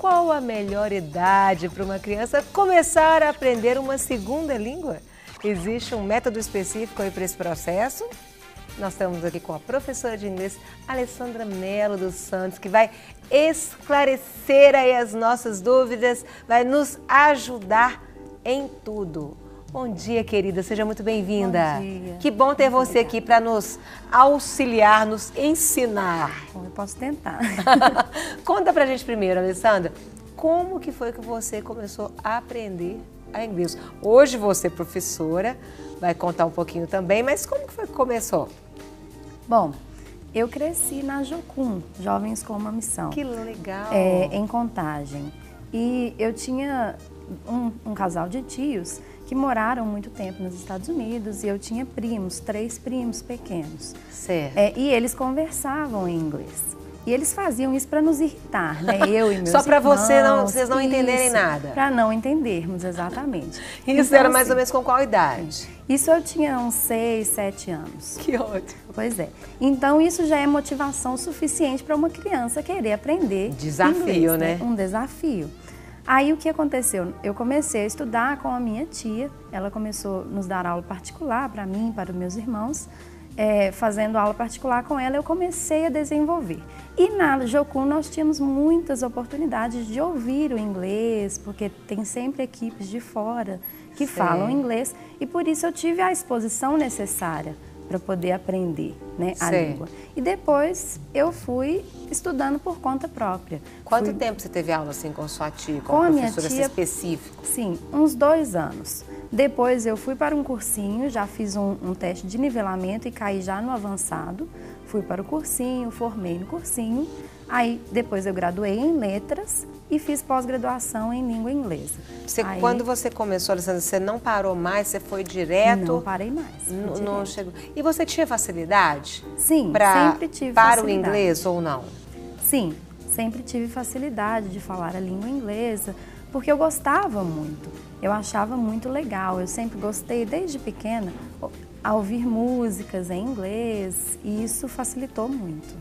qual a melhor idade para uma criança começar a aprender uma segunda língua? Existe um método específico aí para esse processo? Nós estamos aqui com a professora de inglês, Alessandra Mello dos Santos, que vai esclarecer aí as nossas dúvidas, vai nos ajudar em tudo. Bom dia, querida, seja muito bem-vinda. Bom dia. Que bom ter você aqui para nos auxiliar, nos ensinar. Bom, eu posso tentar. Conta pra gente primeiro, Alessandra, como que foi que você começou a aprender a inglês? Hoje você é professora, vai contar um pouquinho também, mas como que foi que começou? Bom, eu cresci na Jocum, Jovens com uma Missão. Que legal! Em Contagem. E eu tinha um casal de tios que moraram muito tempo nos Estados Unidos e eu tinha primos, 3 primos pequenos. Certo. E eles conversavam em inglês. E eles faziam isso para nos irritar, né? Eu e meus Só para irmãos. vocês não entenderem nada. Para não entendermos, exatamente. Isso então, era mais assim, ou menos com qual idade? Isso eu tinha uns 6, 7 anos. Que ótimo. Pois é. Então isso já é motivação suficiente para uma criança querer aprender Desafio, inglês, né? Um desafio. Aí o que aconteceu? Eu comecei a estudar com a minha tia, ela começou a nos dar aula particular para mim, para os meus irmãos. Fazendo aula particular com ela, eu comecei a desenvolver. E na Jocum nós tínhamos muitas oportunidades de ouvir o inglês, porque tem sempre equipes de fora que falam inglês, e por isso eu tive a exposição necessária para poder aprender, né, a língua. E depois eu fui estudando por conta própria. Quanto tempo você teve aula assim com sua tia, com a uma minha professora tia, específica? Sim, uns 2 anos. Depois eu fui para um cursinho, já fiz um teste de nivelamento e caí já no avançado. Fui para o cursinho, formei no cursinho. Aí depois eu graduei em letras e fiz pós-graduação em língua inglesa. Quando você começou, Alessandra, você não parou mais, você foi direto? Não parei mais. Não chegou. E você tinha facilidade? Sim, sempre tive para facilidade. o inglês ou não? Sim, sempre tive facilidade de falar a língua inglesa, porque eu gostava muito. Eu achava muito legal. Eu sempre gostei, desde pequena, a ouvir músicas em inglês, e isso facilitou muito.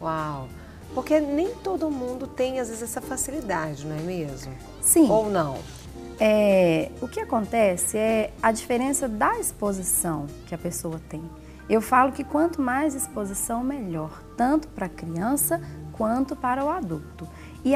Uau! Porque nem todo mundo tem, às vezes, essa facilidade, não é mesmo? Sim. Ou não? O que acontece é a diferença da exposição que a pessoa tem. Eu falo que quanto mais exposição, melhor, tanto para a criança quanto para o adulto. E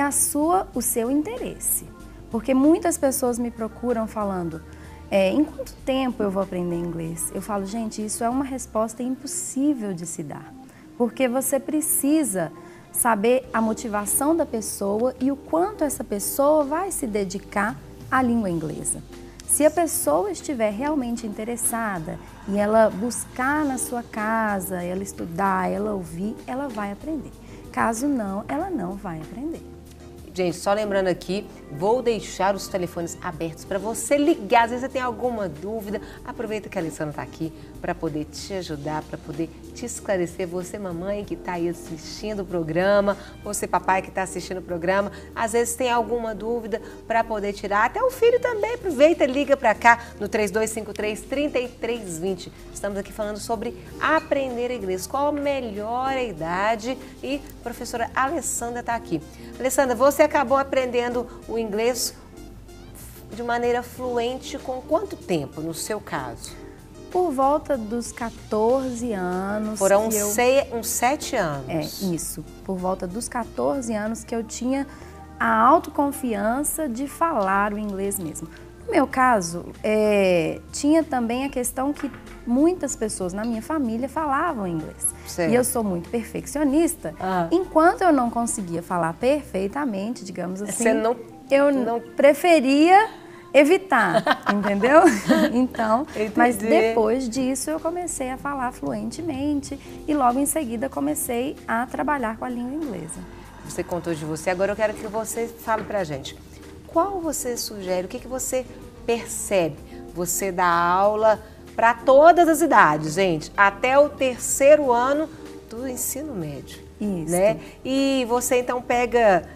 o seu interesse. Porque muitas pessoas me procuram falando, em quanto tempo eu vou aprender inglês? Eu falo, gente, isso é uma resposta impossível de se dar. Porque você precisa saber a motivação da pessoa e o quanto essa pessoa vai se dedicar à língua inglesa. Se a pessoa estiver realmente interessada e ela buscar na sua casa, ela estudar, ela ouvir, ela vai aprender. Caso não, ela não vai aprender. Gente, só lembrando aqui, vou deixar os telefones abertos para você ligar. Às vezes você tem alguma dúvida, aproveita que a Alessandra está aqui para poder te ajudar, para poder te esclarecer. Você, mamãe, que está aí assistindo o programa, você, papai, que está assistindo o programa, às vezes tem alguma dúvida para poder tirar. Até o filho também, aproveita, liga para cá no 3253-3320. Estamos aqui falando sobre aprender inglês, qual a melhor idade, e a professora Alessandra está aqui. Alessandra, você acabou aprendendo o inglês de maneira fluente com quanto tempo, no seu caso? Por volta dos 14 anos. Foram uns 7 anos. Isso. Por volta dos 14 anos que eu tinha a autoconfiança de falar o inglês mesmo. No meu caso, tinha também a questão que muitas pessoas na minha família falavam inglês. Certo. E eu sou muito perfeccionista. Enquanto eu não conseguia falar perfeitamente, digamos assim, eu preferia evitar, entendeu? Então, mas depois disso eu comecei a falar fluentemente e logo em seguida comecei a trabalhar com a língua inglesa. Você contou de você, agora eu quero que você fale pra gente. Qual você sugere, o que você percebe? Você dá aula para todas as idades, gente, até o 3º ano do ensino médio. Isso. Né? E você então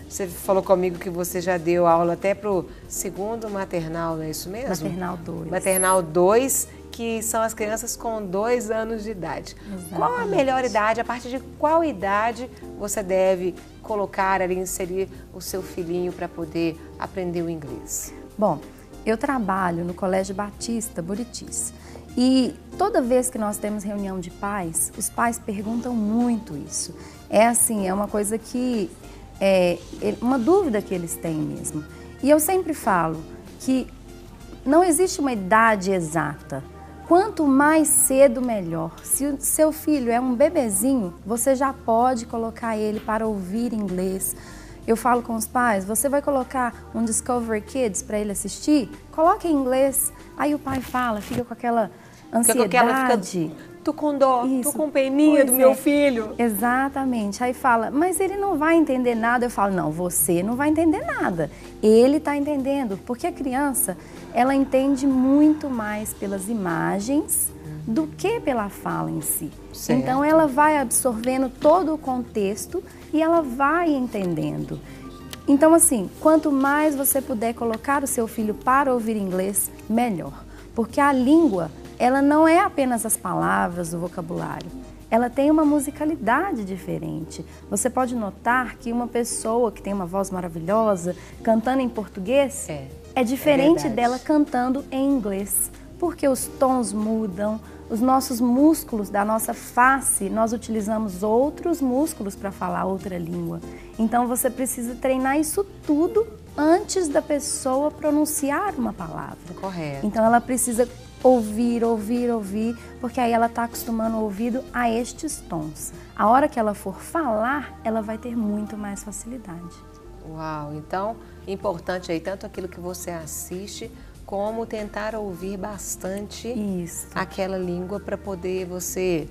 você falou comigo que você já deu aula até para o 2º maternal, não é isso mesmo? Maternal 2. Maternal 2, que são as crianças com 2 anos de idade. Exatamente. Qual a melhor idade, a partir de qual idade você deve colocar ali, inserir o seu filhinho para poder aprender o inglês? Bom, eu trabalho no Colégio Batista Buritis e toda vez que nós temos reunião de pais, os pais perguntam muito isso. É assim, é uma coisa que uma dúvida que eles têm mesmo. E eu sempre falo que não existe uma idade exata. Quanto mais cedo, melhor. Se o seu filho é um bebezinho, você já pode colocar ele para ouvir inglês. Eu falo com os pais, você vai colocar um Discovery Kids para ele assistir? Coloque em inglês. Aí o pai fala, fica com aquela ansiedade. Tô com dó, Isso. tô com peninha do meu filho. Exatamente. Aí fala, mas ele não vai entender nada. Eu falo, não, você não vai entender nada. Ele está entendendo, porque a criança, ela entende muito mais pelas imagens do que pela fala em si. Certo. Então ela vai absorvendo todo o contexto e ela vai entendendo. Então assim, quanto mais você puder colocar o seu filho para ouvir inglês, melhor. Porque a língua, ela não é apenas as palavras, o vocabulário. Ela tem uma musicalidade diferente. Você pode notar que uma pessoa que tem uma voz maravilhosa, cantando em português, é diferente dela cantando em inglês. Porque os tons mudam, os nossos músculos da nossa face, nós utilizamos outros músculos para falar outra língua. Então você precisa treinar isso tudo antes da pessoa pronunciar uma palavra. Correto. Então ela precisa ouvir, porque aí ela está acostumando o ouvido a estes tons. A hora que ela for falar, ela vai ter muito mais facilidade. Uau, então importante aí tanto aquilo que você assiste, como tentar ouvir bastante aquela língua para poder você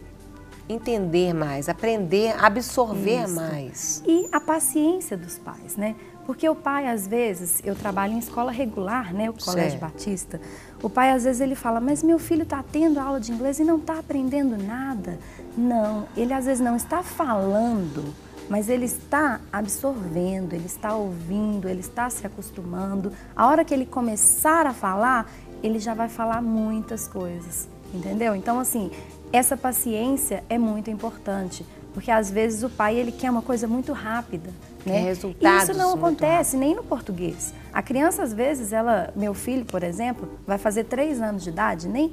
entender mais, aprender, absorver mais. E a paciência dos pais, né? Porque o pai, às vezes, eu trabalho em escola regular, né? O Colégio Batista. O pai, às vezes, ele fala, mas meu filho está tendo aula de inglês e não está aprendendo nada. Não, ele às vezes não está falando, mas ele está absorvendo, ele está ouvindo, ele está se acostumando. A hora que ele começar a falar, ele já vai falar muitas coisas, entendeu? Então, assim, essa paciência é muito importante, porque às vezes o pai ele quer uma coisa muito rápida, né? Resultados. Isso não acontece nem no português. A criança, às vezes, meu filho, por exemplo, vai fazer 3 anos de idade, nem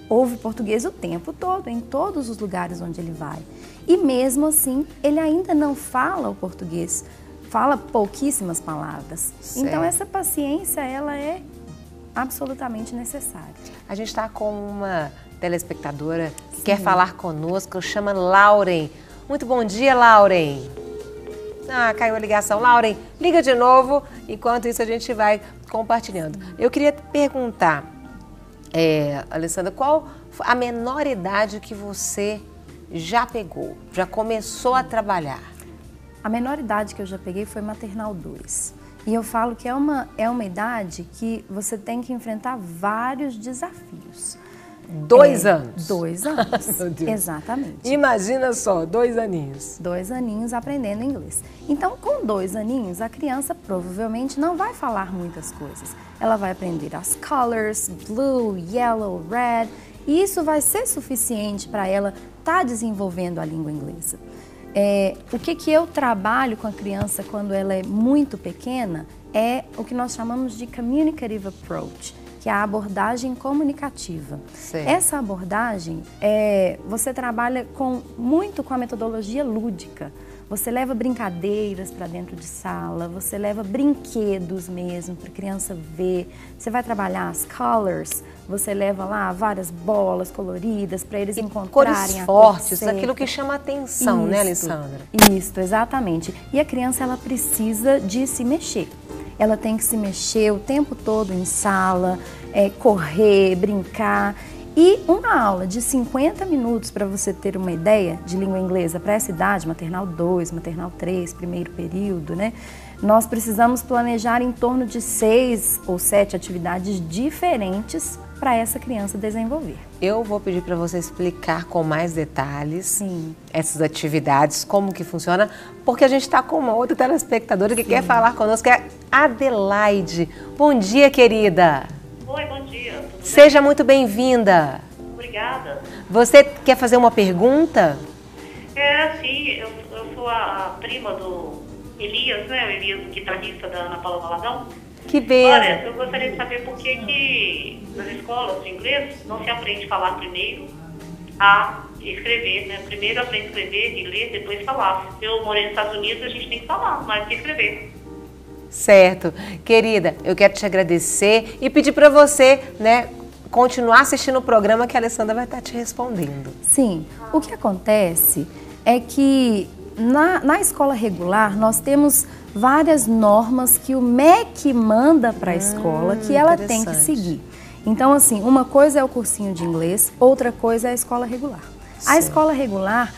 ouve português o tempo todo, em todos os lugares onde ele vai. E mesmo assim, ele ainda não fala o português, fala pouquíssimas palavras. Certo. Então essa paciência, ela é absolutamente necessária. A gente está com uma telespectadora que quer falar conosco, chama Lauren. Muito bom dia, Lauren. Ah, caiu a ligação. Lauren, liga de novo, enquanto isso a gente vai compartilhando. Eu queria perguntar, Alessandra, qual a menor idade que você já pegou, já começou a trabalhar? A menor idade que eu já peguei foi maternal 2. E eu falo que é uma idade que você tem que enfrentar vários desafios. 2 anos? 2 anos, Meu Deus. Exatamente. Imagina só, 2 aninhos. 2 aninhos aprendendo inglês. Então, com 2 aninhos, a criança provavelmente não vai falar muitas coisas. Ela vai aprender as colors, blue, yellow, red, e isso vai ser suficiente para ela estar desenvolvendo a língua inglesa. O que eu trabalho com a criança quando ela é muito pequena é o que nós chamamos de communicative approach, que é a abordagem comunicativa. Certo. Essa abordagem, você trabalha muito com a metodologia lúdica. Você leva brincadeiras para dentro de sala, você leva brinquedos mesmo para a criança ver. Você vai trabalhar as colors, você leva lá várias bolas coloridas para eles encontrarem cores fortes, aquilo que chama atenção, né, Alessandra? Isso, exatamente. E a criança, ela precisa de se mexer. Ela tem que se mexer o tempo todo em sala, correr, brincar. E uma aula de 50 minutos, para você ter uma ideia de língua inglesa para essa idade, maternal 2, maternal 3, primeiro período, né? Nós precisamos planejar em torno de 6 ou 7 atividades diferentes para essa criança desenvolver. Eu vou pedir para você explicar com mais detalhes essas atividades, como que funciona, porque a gente está com uma outra telespectadora que quer falar conosco, que é Adelaide. Bom dia, querida. Oi, bom dia. Seja muito bem-vinda. Obrigada. Você quer fazer uma pergunta? Sim, eu sou a prima do Elias, né? O Elias, o guitarrista da Ana Paula Valadão. Que beleza. Olha, eu gostaria de saber por que nas escolas de inglês não se aprende a falar primeiro a escrever, né? Primeiro aprende a escrever e ler, depois falar. Eu morei nos Estados Unidos, a gente tem que falar, mais que escrever. Certo. Querida, eu quero te agradecer e pedir para você, né, continuar assistindo o programa que a Alessandra vai estar te respondendo. Sim, o que acontece é que na escola regular nós temos várias normas que o MEC manda para a escola que ela tem que seguir. Então, assim, uma coisa é o cursinho de inglês, outra coisa é a escola regular. Certo. A escola regular,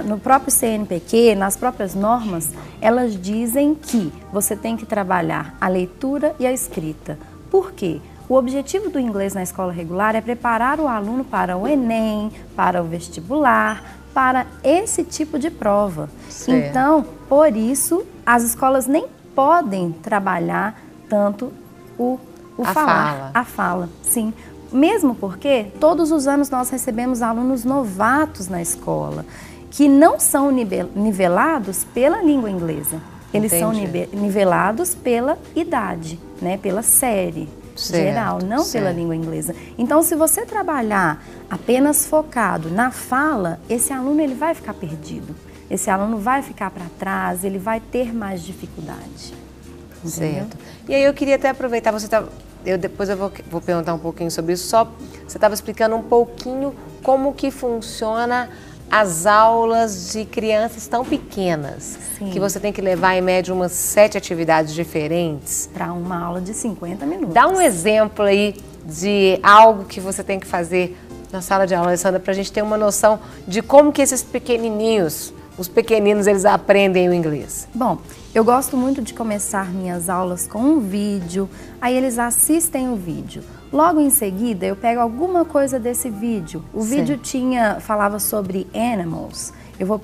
no próprio CNPq, nas próprias normas, elas dizem que você tem que trabalhar a leitura e a escrita. Por quê? O objetivo do inglês na escola regular é preparar o aluno para o Enem, para o vestibular, para esse tipo de prova. Certo. Então, por isso, as escolas nem podem trabalhar tanto a fala, sim. Mesmo porque todos os anos nós recebemos alunos novatos na escola, que não são nivelados pela língua inglesa. Eles são nivelados pela idade, né, pela série geral, não pela língua inglesa. Então, se você trabalhar apenas focado na fala, esse aluno ele vai ficar perdido. Esse aluno vai ficar para trás, ele vai ter mais dificuldade. Entendeu? Certo. E aí eu queria até aproveitar, depois eu vou perguntar um pouquinho sobre isso, você estava explicando um pouquinho como que funciona as aulas de crianças tão pequenas, Sim. que você tem que levar em média umas 7 atividades diferentes. Para uma aula de 50 minutos. Dá um exemplo aí de algo que você tem que fazer na sala de aula, Alessandra, para a gente ter uma noção de como que esses pequenininhos, os pequeninos, eles aprendem o inglês. Bom, eu gosto muito de começar minhas aulas com um vídeo, aí eles assistem o vídeo. Logo em seguida, eu pego alguma coisa desse vídeo. O vídeo falava sobre animals. Eu vou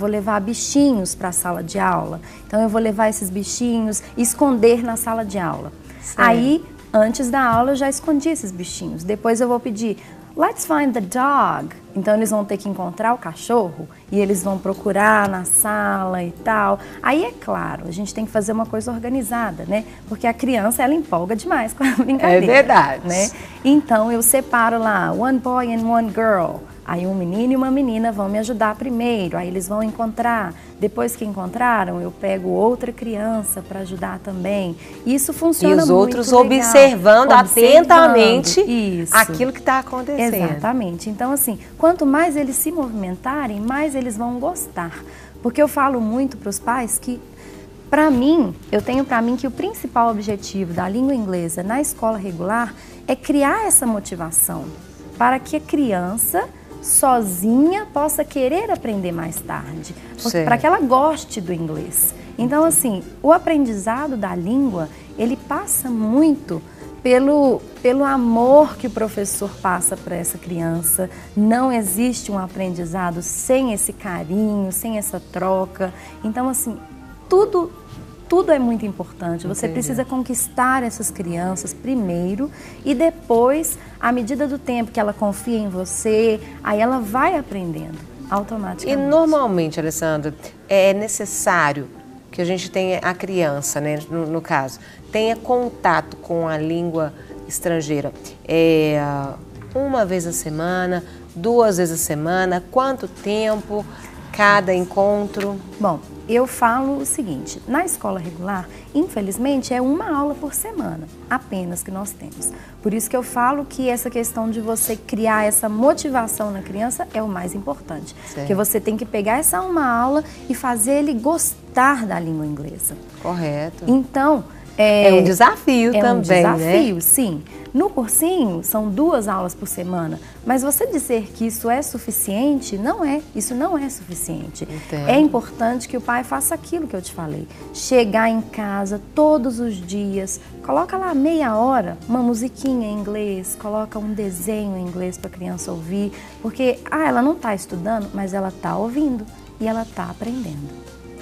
levar bichinhos para a sala de aula. Então, eu vou levar esses bichinhos e esconder na sala de aula. Certo. Aí, antes da aula, eu já escondi esses bichinhos. Depois eu vou pedir, let's find the dog. Então, eles vão ter que encontrar o cachorro e eles vão procurar na sala e tal. Aí, é claro, a gente tem que fazer uma coisa organizada, né? Porque a criança, ela empolga demais com a brincadeira. É verdade. Né? Então, eu separo lá, one boy and one girl. Aí um menino e uma menina vão me ajudar primeiro, aí eles vão encontrar. Depois que encontraram, eu pego outra criança para ajudar também. Isso funciona muito legal. E os outros observando atentamente aquilo que está acontecendo. Exatamente. Então, assim, quanto mais eles se movimentarem, mais eles vão gostar. Porque eu falo muito para os pais que, eu tenho para mim que o principal objetivo da língua inglesa na escola regular é criar essa motivação para que a criança sozinha possa querer aprender mais tarde, para que ela goste do inglês. Então, assim, o aprendizado da língua, ele passa muito pelo amor que o professor passa para essa criança. Não existe um aprendizado sem esse carinho, sem essa troca. Então, assim, tudo é muito importante. Você precisa conquistar essas crianças primeiro e depois, à medida do tempo que ela confia em você, aí ela vai aprendendo automaticamente. E normalmente, Alessandra, é necessário que a gente tenha a criança, né, no caso, tenha contato com a língua estrangeira. Uma vez a semana, 2 vezes a semana, quanto tempo cada encontro? Bom, eu falo o seguinte, na escola regular, infelizmente, é uma aula por semana, apenas que nós temos. Por isso que eu falo que essa questão de você criar essa motivação na criança é o mais importante. Certo. Porque você tem que pegar essa uma aula e fazer ele gostar da língua inglesa. Correto. Então, é um desafio também, né? É um desafio, sim. No cursinho, são 2 aulas por semana, mas você dizer que isso é suficiente, não é. Isso não é suficiente. Entendo. É importante que o pai faça aquilo que eu te falei. Chegar em casa todos os dias, coloca lá meia hora, uma musiquinha em inglês, coloca um desenho em inglês para a criança ouvir, porque ela não está estudando, mas ela está ouvindo e ela está aprendendo.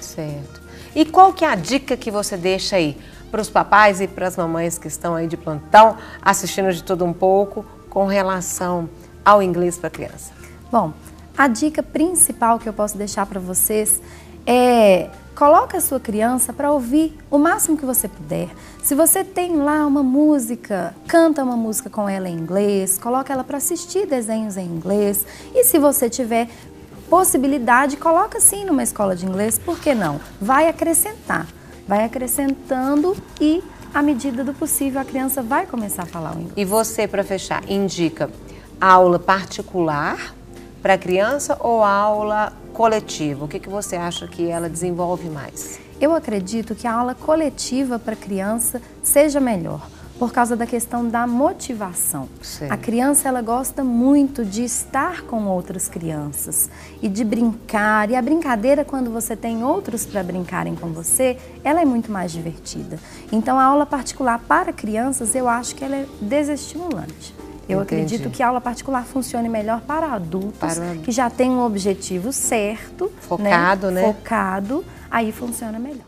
Certo. E qual que é a dica que você deixa aí para os papais e para as mamães que estão aí de plantão, assistindo de tudo um pouco, com relação ao inglês para a criança? Bom, a dica principal que eu posso deixar para vocês Coloca a sua criança para ouvir o máximo que você puder. Se você tem lá uma música, canta uma música com ela em inglês, coloca ela para assistir desenhos em inglês. E se você tiver possibilidade, coloca sim numa escola de inglês, por que não? Vai acrescentar, vai acrescentando e, à medida do possível, a criança vai começar a falar o inglês. E você, para fechar, indica aula particular para a criança ou aula coletiva? O que você acha que ela desenvolve mais? Eu acredito que a aula coletiva para a criança seja melhor, por causa da questão da motivação. Sim. A criança, ela gosta muito de estar com outras crianças e de brincar. E a brincadeira, quando você tem outros para brincarem com você, ela é muito mais divertida. Então, a aula particular para crianças, eu acho que ela é desestimulante. Eu acredito que a aula particular funcione melhor para adultos, que já têm um objetivo certo, focado, né? Focado, aí funciona melhor.